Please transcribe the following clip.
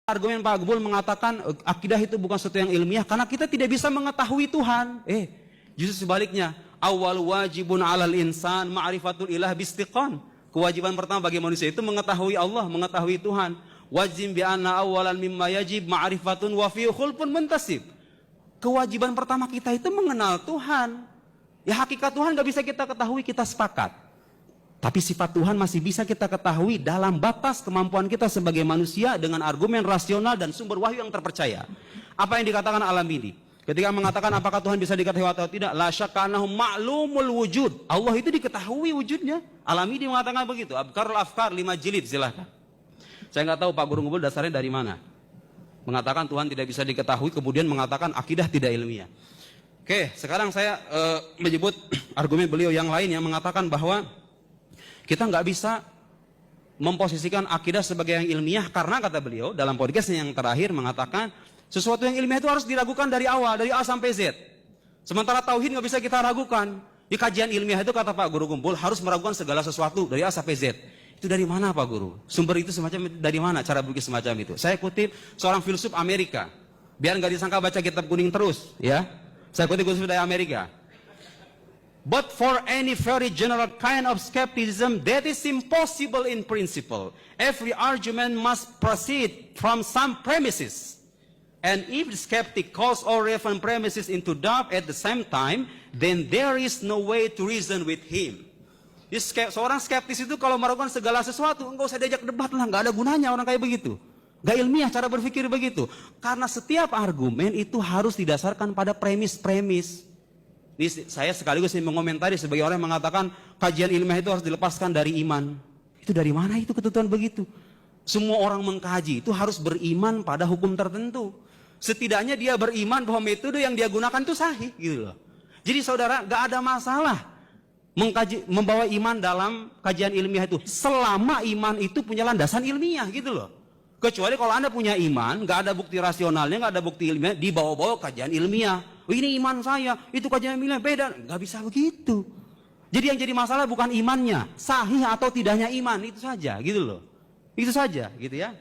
Argumen Pak Gubul mengatakan akidah itu bukan sesuatu yang ilmiah karena kita tidak bisa mengetahui Tuhan. Justru sebaliknya. Awal wajibun alal insan ma'rifatul ilah bistiqan. Kewajiban pertama bagi manusia itu mengetahui Allah, mengetahui Tuhan. Wajib bi anna awalan mimma yajib ma'rifatun wa fi khulfun muntasib. Kewajiban pertama kita itu mengenal Tuhan. Ya hakikat Tuhan gak bisa kita ketahui, kita sepakat. Tapi sifat Tuhan masih bisa kita ketahui dalam batas kemampuan kita sebagai manusia dengan argumen rasional dan sumber wahyu yang terpercaya. Apa yang dikatakan Al-Amidi? Ketika mengatakan apakah Tuhan bisa diketahui atau tidak, la syakka annahu ma'lumul wujud. Allah itu diketahui wujudnya. Al-Amidi mengatakan begitu. Abkarul Afkar 5 jilid, silahkan. Saya nggak tahu Pak Guru Gubul dasarnya dari mana. Mengatakan Tuhan tidak bisa diketahui, kemudian mengatakan akidah tidak ilmiah. Oke, sekarang saya menyebut argumen beliau yang lain yang mengatakan bahwa kita nggak bisa memposisikan akidah sebagai yang ilmiah karena kata beliau dalam podcastnya yang terakhir mengatakan sesuatu yang ilmiah itu harus diragukan dari awal, dari A sampai Z. Sementara tauhid nggak bisa kita ragukan. Di kajian ilmiah itu kata Pak Guru Gubul harus meragukan segala sesuatu dari A sampai Z. Itu dari mana Pak Guru? Sumber itu semacam dari mana cara berpikir semacam itu? Saya kutip seorang filsuf Amerika. Biar nggak disangka baca kitab kuning terus, ya. Saya kutip filsuf dari Amerika. But for any very general kind of skepticism, that is impossible in principle. Every argument must proceed from some premises. And if the skeptic calls all relevant premises into doubt at the same time, then there is no way to reason with him. Seorang skeptis itu kalau meragukan segala sesuatu, enggak usah diajak debat lah, nggak ada gunanya orang kayak begitu. Nggak ilmiah cara berpikir begitu. Karena setiap argumen itu harus didasarkan pada premis-premis. Ini saya sekaligus mengomentari sebagai orang yang mengatakan kajian ilmiah itu harus dilepaskan dari iman. Itu dari mana itu ketentuan begitu? Semua orang mengkaji itu harus beriman pada hukum tertentu. Setidaknya dia beriman bahwa metode yang dia gunakan itu sahih gitu loh. Jadi saudara gak ada masalah membawa iman dalam kajian ilmiah itu selama iman itu punya landasan ilmiah gitu loh. Kecuali kalau Anda punya iman, gak ada bukti rasionalnya, gak ada bukti ilmiah, dibawa-bawa kajian ilmiah. Oh, ini iman saya, itu kajian ilmiah, beda. Gak bisa begitu. Jadi yang jadi masalah bukan imannya, sahih atau tidaknya iman, itu saja gitu loh. Itu saja gitu ya.